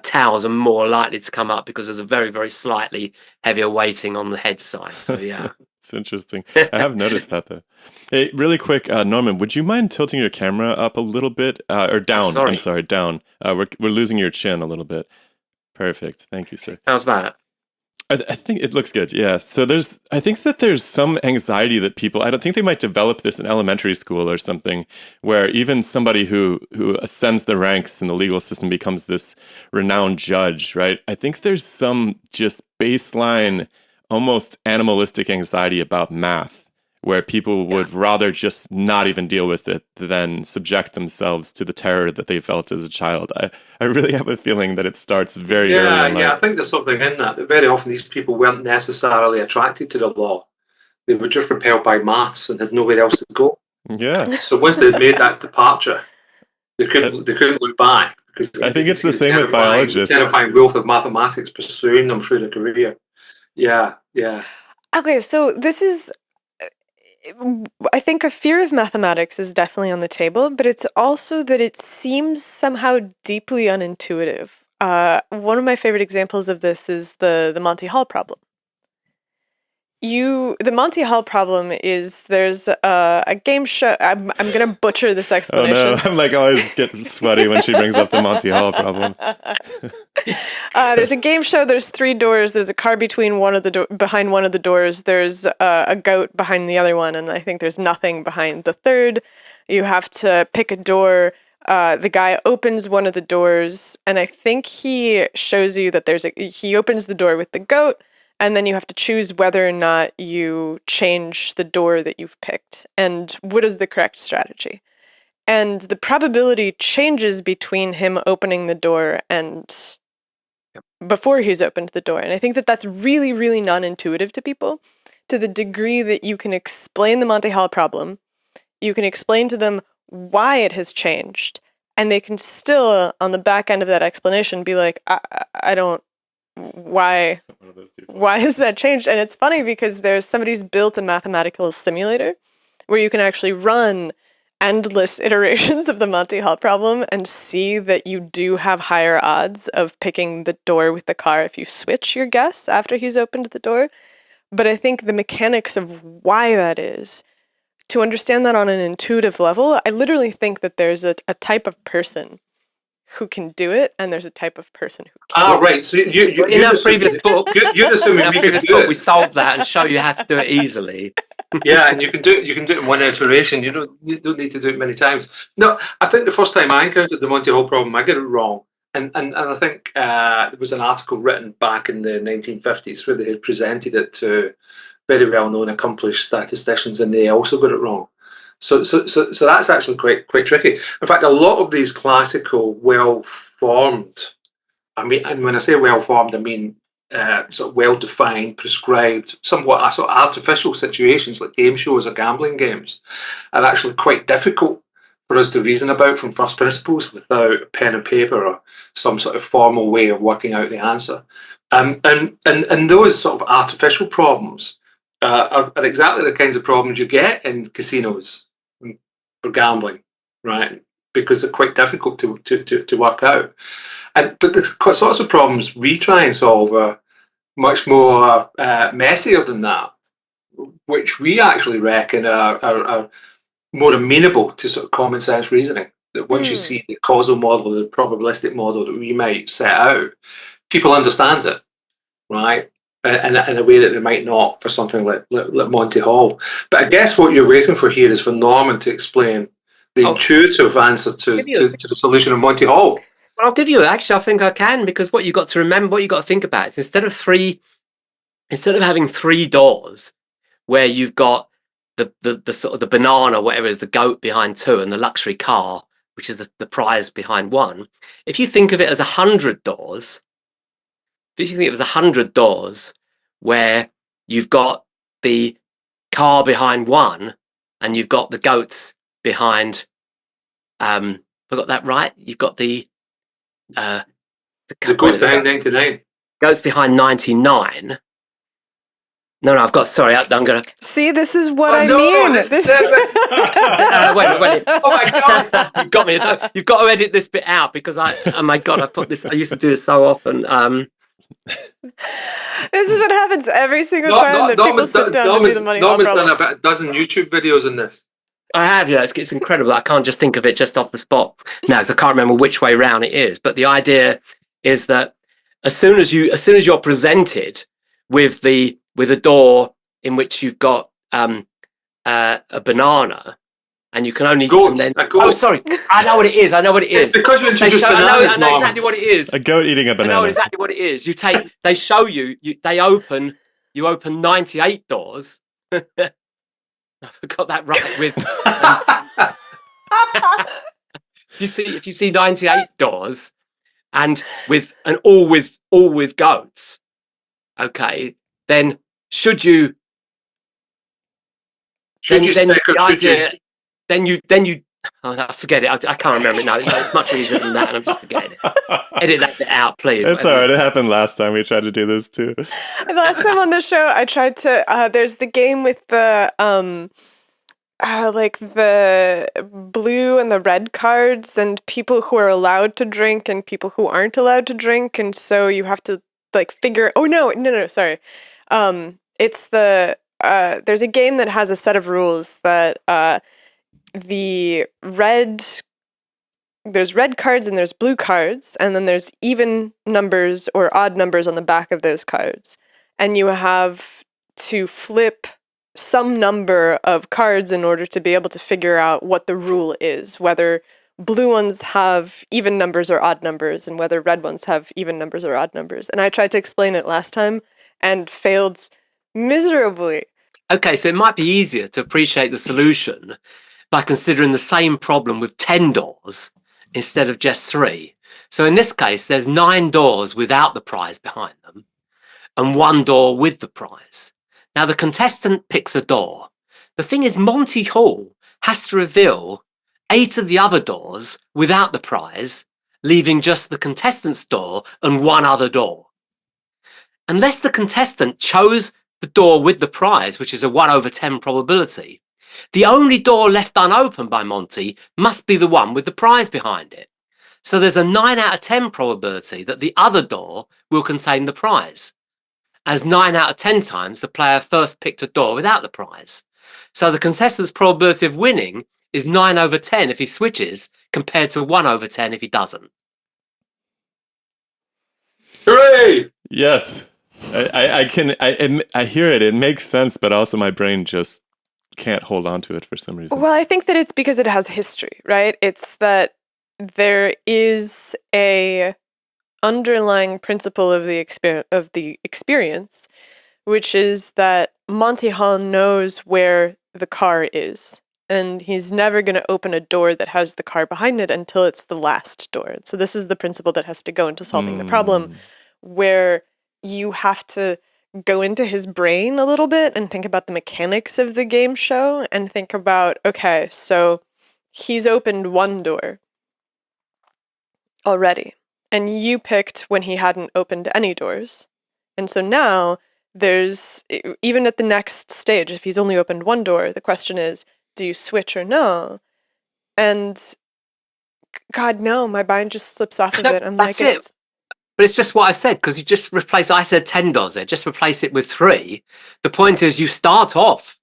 tails are more likely to come up because there's a very, very slightly heavier weighting on the head side. So yeah. It's interesting. I have noticed that though. Hey, really quick, Norman, would you mind tilting your camera up a little bit, or down? sorry. I'm sorry, down. We're losing your chin a little bit. Perfect. Thank you, sir. How's that? I think it looks good. Yeah. So I think that there's some anxiety that people. I don't think they might develop this in elementary school or something, where even somebody who ascends the ranks in the legal system becomes this renowned judge, right? I think there's some just baseline, almost animalistic anxiety about math, where people would rather just not even deal with it than subject themselves to the terror that they felt as a child. I really have a feeling that it starts very early in life. I think there's something in that. Very often these people weren't necessarily attracted to the law. They were just repelled by maths and had nowhere else to go. Yeah. So once they'd made that departure, they couldn't look back. Because I think it's the same with biologists. Terrifying wealth of mathematics pursuing them through their career. Yeah. Okay, so this is, I think a fear of mathematics is definitely on the table, but it's also that it seems somehow deeply unintuitive. One of my favorite examples of this is the Monty Hall problem. The Monty Hall problem is there's a game show. I'm gonna butcher this explanation. Oh no, I'm like always getting sweaty when she brings up the Monty Hall problem. There's a game show. There's 3 doors. There's a car behind one of the doors. There's a goat behind the other one, and I think there's nothing behind the third. You have to pick a door. The guy opens one of the doors, and I think he shows you that he opens the door with the goat. And then you have to choose whether or not you change the door that you've picked and what is the correct strategy. And the probability changes between him opening the door and before he's opened the door. And I think that that's really, really non-intuitive to people, to the degree that you can explain the Monty Hall problem, you can explain to them why it has changed, and they can still, on the back end of that explanation, be like, I don't, why has that changed? And it's funny because somebody's built a mathematical simulator where you can actually run endless iterations of the Monty Hall problem and see that you do have higher odds of picking the door with the car if you switch your guess after he's opened the door. But I think the mechanics of why that is, to understand that on an intuitive level, I literally think that there's a type of person who can do it, and there's a type of person who can't. Right. So you in our previous book, you're assuming we can do it. We solved that and show you how to do it easily. Yeah, and you can do it in one iteration. You don't need to do it many times. No, I think the first time I encountered the Monty Hall problem, I got it wrong. And I think there was an article written back in the 1950s where they had presented it to very well-known, accomplished statisticians, and they also got it wrong. So that's actually quite tricky. In fact, a lot of these classical, well-formed, and when I say well-formed, I mean sort of well-defined, prescribed, somewhat sort of artificial situations like game shows or gambling games are actually quite difficult for us to reason about from first principles without pen and paper or some sort of formal way of working out the answer. And those sort of artificial problems are exactly the kinds of problems you get in casinos for gambling, right? Because they're quite difficult to work out. But the sorts of problems we try and solve are much more messier than that, which we actually reckon are more amenable to sort of common sense reasoning. That once you see the causal model, the probabilistic model that we might set out, people understand it, right? In a way that they might not for something like Monty Hall. But I guess what you're waiting for here is for Norman to explain the intuitive answer to the solution of Monty Hall. Well, I'll give you, actually, I think I can, because what you got to remember, what you got to think about is instead of having 3 doors where you've got the sort of the banana, whatever is the goat behind 2, and the luxury car, which is the prize behind 1. If you think of it as 100 doors, if you think it was 100 doors where you've got the car behind one, and you've got the goats behind. I got that right. You've got the goats behind 99. Goats behind 99. No, I've got. Sorry, I'm gonna. See, this is what Oh, I no, mean. this- Wait. Oh my god! You've got me. No, you've got to edit this bit out because oh my god, I put this. I used to do this so often. This is what happens every single time that people sit down to do the money hall Norman's done problem. about a dozen YouTube videos on this. I have, yeah. It's incredible. I can't just think of it just off the spot now because I can't remember which way round it is. But the idea is that as soon as you're presented with a door in which you've got a banana, and you can only oh, sorry, I know what it is. It's because you introduced bananas. I know exactly what it is. A goat eating a banana. I know exactly what it is. They show you. You open 98 doors. I got that right with. If you see 98 doors, and all with goats, okay, then should you? Then you. Oh no, forget it. I can't remember it now. It's much easier than that, and I'm just forgetting it. Edit that bit out, please. It's all right. It happened last time. We tried to do this too. Last time on the show, I tried to. There's the game with the like the blue and the red cards, and people who are allowed to drink and people who aren't allowed to drink, and so you have to like figure. Oh no, sorry. It's the there's a game that has a set of rules that there's red cards and there's blue cards, and then there's even numbers or odd numbers on the back of those cards. And you have to flip some number of cards in order to be able to figure out what the rule is, whether blue ones have even numbers or odd numbers, and whether red ones have even numbers or odd numbers. And I tried to explain it last time and failed miserably. Okay, so it might be easier to appreciate the solution by considering the same problem with 10 doors instead of just 3. So in this case, there's 9 doors without the prize behind them and 1 door with the prize. Now the contestant picks a door. The thing is, Monty Hall has to reveal 8 of the other doors without the prize, leaving just the contestant's door and 1 other door. Unless the contestant chose the door with the prize, which is a 1/10 probability, the only door left unopened by Monty must be the one with the prize behind it. So there's a 9/10 probability that the other door will contain the prize, as 9/10 times the player first picked a door without the prize. So the contestant's probability of winning is 9/10 if he switches, compared to 1/10 if he doesn't. Hooray! Yes, I hear it. It makes sense, but also my brain just can't hold on to it for some reason. Well, I think that it's because it has history, right? It's that there is a underlying principle of the experience, which is that Monty Hall knows where the car is, and he's never going to open a door that has the car behind it until it's the last door. So this is the principle that has to go into solving the problem, where you have to go into his brain a little bit and think about the mechanics of the game show and think about, okay, so he's opened 1 door already, and you picked when he hadn't opened any doors. And so now there's, even at the next stage, if he's only opened 1 door, the question is, do you switch or no? And God, no, my mind just slips off of it. I'm like, it's... But it's just what I said, because you just replace, I said 10 doors there, just replace it with 3. The point is you start off,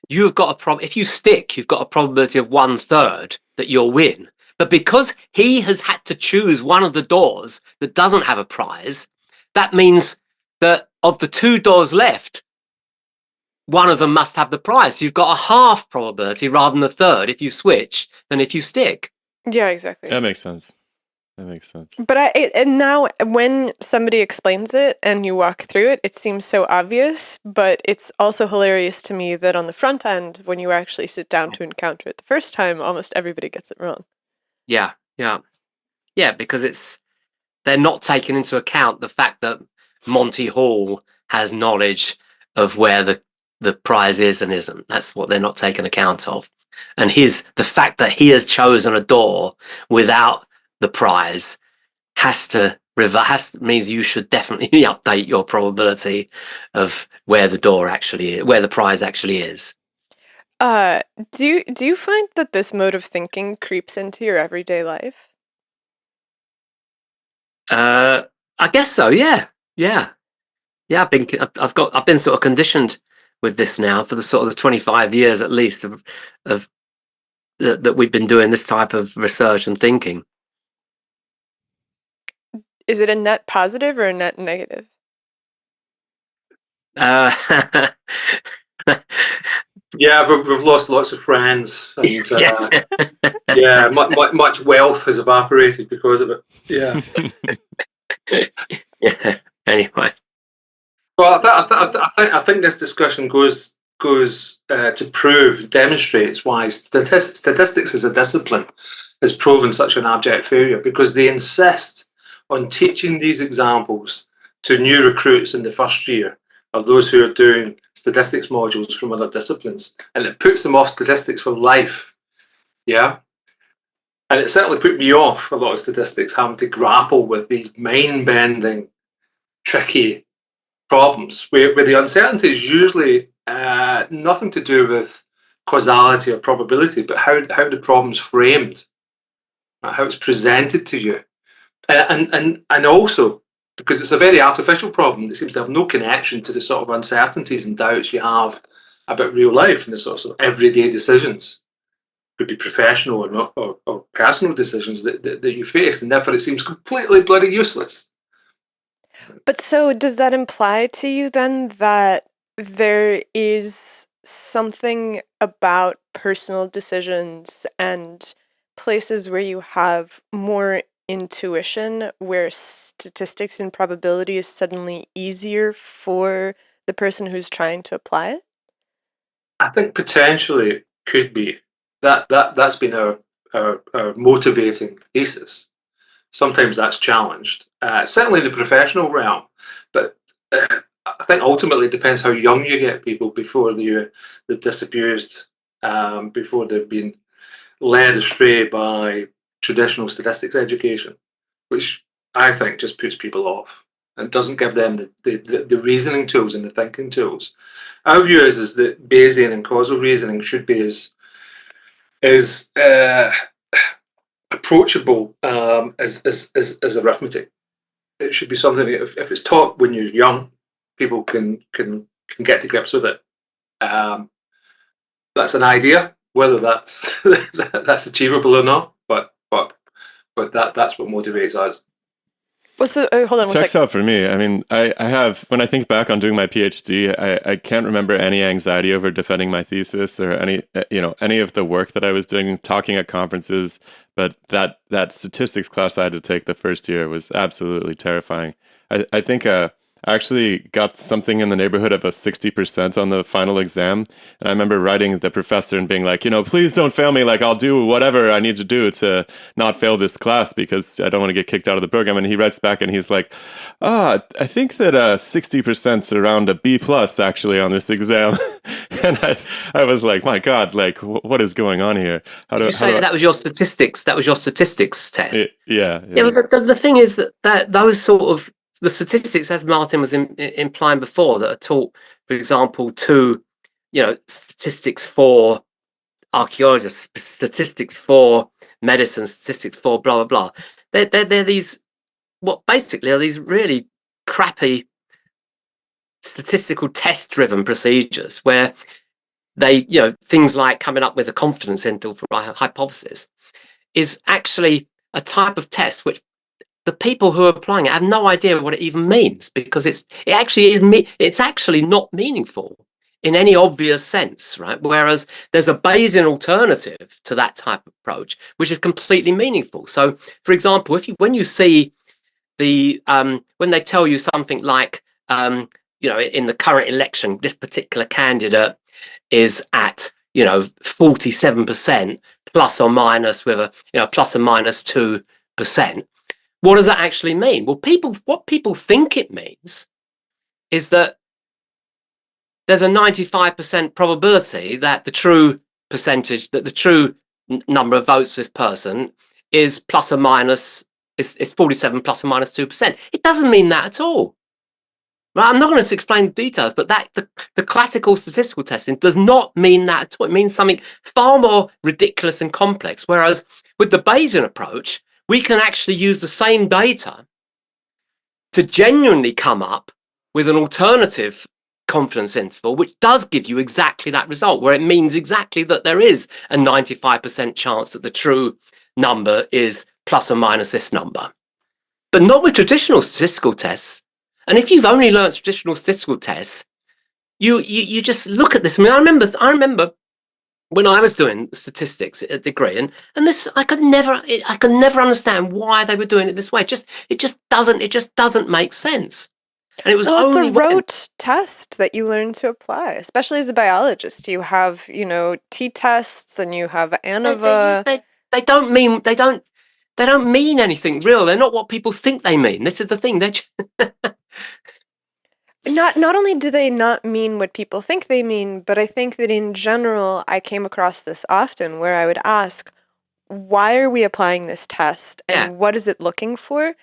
you've got a problem. If you stick, you've got a probability of 1/3 that you'll win. But because he has had to choose one of the doors that doesn't have a prize, that means that of the 2 doors left, one of them must have the prize. So you've got a half probability rather than a third if you switch than if you stick. Yeah, exactly. That makes sense. But and now when somebody explains it and you walk through it, it seems so obvious, but it's also hilarious to me that on the front end, when you actually sit down to encounter it the first time, almost everybody gets it wrong. Yeah, because they're not taking into account the fact that Monty Hall has knowledge of where the the prize is and isn't. That's what they're not taking account of. And the fact that he has chosen a door without the prize means you should definitely update your probability of where the door actually is, where the prize actually is. Do you find that this mode of thinking creeps into your everyday life? I guess so. Yeah. I've been sort of conditioned with this now for the sort of the 25 years at least of that we've been doing this type of research and thinking. Is it a net positive or a net negative? Yeah, we've lost lots of friends, and yeah, much wealth has evaporated because of it. Yeah. Yeah. Anyway. Well, I think this discussion goes to demonstrates why statistics as a discipline has proven such an abject failure, because they insist on teaching these examples to new recruits in the first year of those who are doing statistics modules from other disciplines, and it puts them off statistics for life. Yeah. And it certainly put me off a lot of statistics, having to grapple with these mind-bending, tricky problems where the uncertainty is usually nothing to do with causality or probability, but how the problem's framed, how it's presented to you, and also because it's a very artificial problem that seems to have no connection to the sort of uncertainties and doubts you have about real life and the sorts of everyday decisions, could be professional or not, or personal decisions that you face, and therefore it seems completely bloody useless. But so does that imply to you then that there is something about personal decisions and places where you have more intuition, where statistics and probability is suddenly easier for the person who's trying to apply it? I think potentially it could be that's been our motivating thesis. Sometimes that's challenged, certainly in the professional realm, but I think ultimately it depends how young you get people before they're disabused, before they've been led astray by traditional statistics education, which I think just puts people off and doesn't give them the reasoning tools and the thinking tools. Our view is that Bayesian and causal reasoning should be as approachable as arithmetic. It should be something that if it's taught when you're young, people can get to grips with it. That's an idea. Whether that's that's achievable or not, but that's what motivates us. Well, so hold on one Checks second. out for me. I mean, I have, when I think back on doing my PhD, I can't remember any anxiety over defending my thesis or any of the work that I was doing, talking at conferences. But that statistics class I had to take the first year was absolutely terrifying. I think I actually got something in the neighborhood of a 60% on the final exam. And I remember writing the professor and being like, please don't fail me. Like, I'll do whatever I need to do to not fail this class because I don't want to get kicked out of the program. And he writes back and he's like, I think that 60% is around a B plus actually on this exam. And I was like, my God, like, what is going on here? Did you say that was your statistics? That was your statistics test? Yeah. But the thing is that those sort of the statistics, as Martin was implying before, that are taught, for example, to statistics for archaeologists, statistics for medicine, statistics for blah blah blah. They're these what basically are these really crappy statistical test-driven procedures where they things like coming up with a confidence interval for a hypothesis is actually a type of test which the people who are applying it have no idea what it even means, because it's actually not meaningful in any obvious sense, right? Whereas there's a Bayesian alternative to that type of approach, which is completely meaningful. So, for example, when you see when they tell you something like, in the current election, this particular candidate is at 47% plus or minus with a plus or minus 2%. What does that actually mean? Well, what people think it means is that there's a 95% probability that the true percentage, that the true number of votes for this person is plus or minus, is 47 plus or minus 2%. It doesn't mean that at all. Well, I'm not going to explain the details, but the classical statistical testing does not mean that at all. It means something far more ridiculous and complex. Whereas with the Bayesian approach, we can actually use the same data to genuinely come up with an alternative confidence interval, which does give you exactly that result, where it means exactly that there is a 95% chance that the true number is plus or minus this number. But not with traditional statistical tests. And if you've only learned traditional statistical tests, you just look at this. I mean, I remember when I was doing statistics at degree, and this I could never understand why they were doing it this way. It just doesn't make sense. And it was Well, it's only a rote test that you learn to apply, especially as a biologist. You have, t-tests and you have ANOVA. They don't mean anything real. They're not what people think they mean. This is the thing. Not only do they not mean what people think they mean, but I think that in general, I came across this often where I would ask, why are we applying this test and what is it looking for?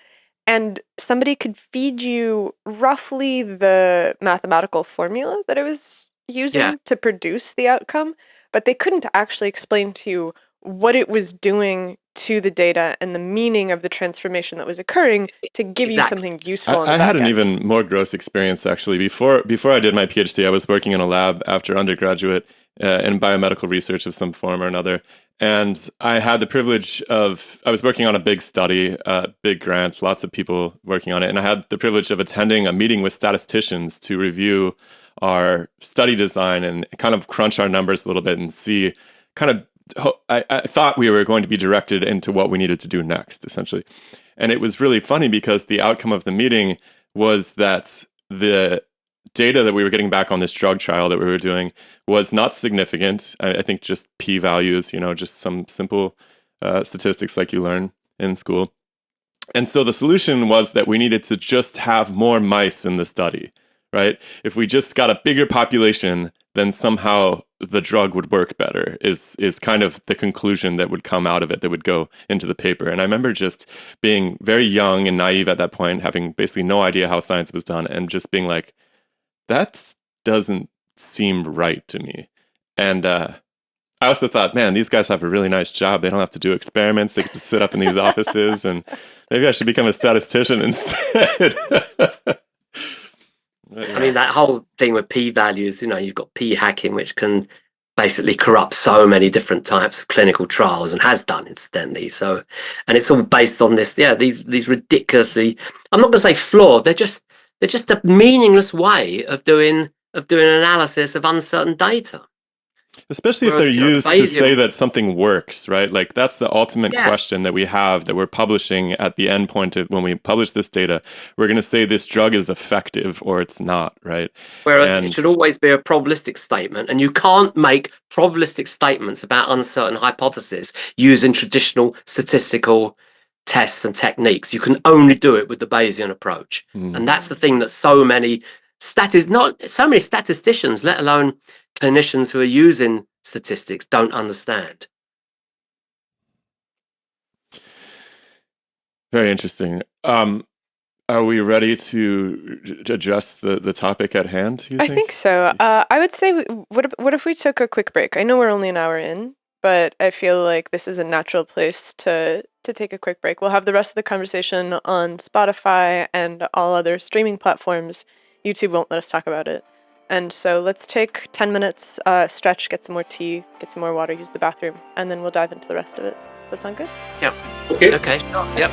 And somebody could feed you roughly the mathematical formula that it was using to produce the outcome, but they couldn't actually explain to you what it was doing to the data and the meaning of the transformation that was occurring to give you something useful. I had an even more gross experience, actually. Before I did my PhD, I was working in a lab after undergraduate in biomedical research of some form or another. And I had the privilege I was working on a big study, big grant, lots of people working on it. And I had the privilege of attending a meeting with statisticians to review our study design and kind of crunch our numbers a little bit and see kind of, I thought we were going to be directed into what we needed to do next, essentially. And it was really funny because the outcome of the meeting was that the data that we were getting back on this drug trial that we were doing was not significant. I think just p-values, just some simple statistics like you learn in school. And so the solution was that we needed to just have more mice in the study, right? If we just got a bigger population, then somehow the drug would work better, is kind of the conclusion that would come out of it, that would go into the paper. And I remember just being very young and naive at that point, having basically no idea how science was done, and just being like, that doesn't seem right to me. And I also thought, man, these guys have a really nice job. They don't have to do experiments. They get to sit up in these offices, and maybe I should become a statistician instead. I mean, that whole thing with p-values, you've got p-hacking, which can basically corrupt so many different types of clinical trials, and has done, incidentally. So, and it's all based on this, these ridiculously, I'm not going to say flawed, they're just a meaningless way of doing analysis of uncertain data. Especially if they're used to say that something works, right? Like that's the ultimate question that we have, that we're publishing at the end point of when we publish this data. We're going to say this drug is effective or it's not, right? Whereas it should always be a probabilistic statement, and you can't make probabilistic statements about uncertain hypotheses using traditional statistical tests and techniques. You can only do it with the Bayesian approach. And that's the thing that so many statisticians, let alone clinicians who are using statistics, don't understand. Very interesting. Are we ready to address the topic at hand, you think? I think so. I would say, what if we took a quick break? I know we're only an hour in, but I feel like this is a natural place to take a quick break. We'll have the rest of the conversation on Spotify and all other streaming platforms. YouTube won't let us talk about it. And so let's take 10 minutes, stretch, get some more tea, get some more water, use the bathroom, and then we'll dive into the rest of it. Does that sound good? Yep. Okay. Okay. Yep.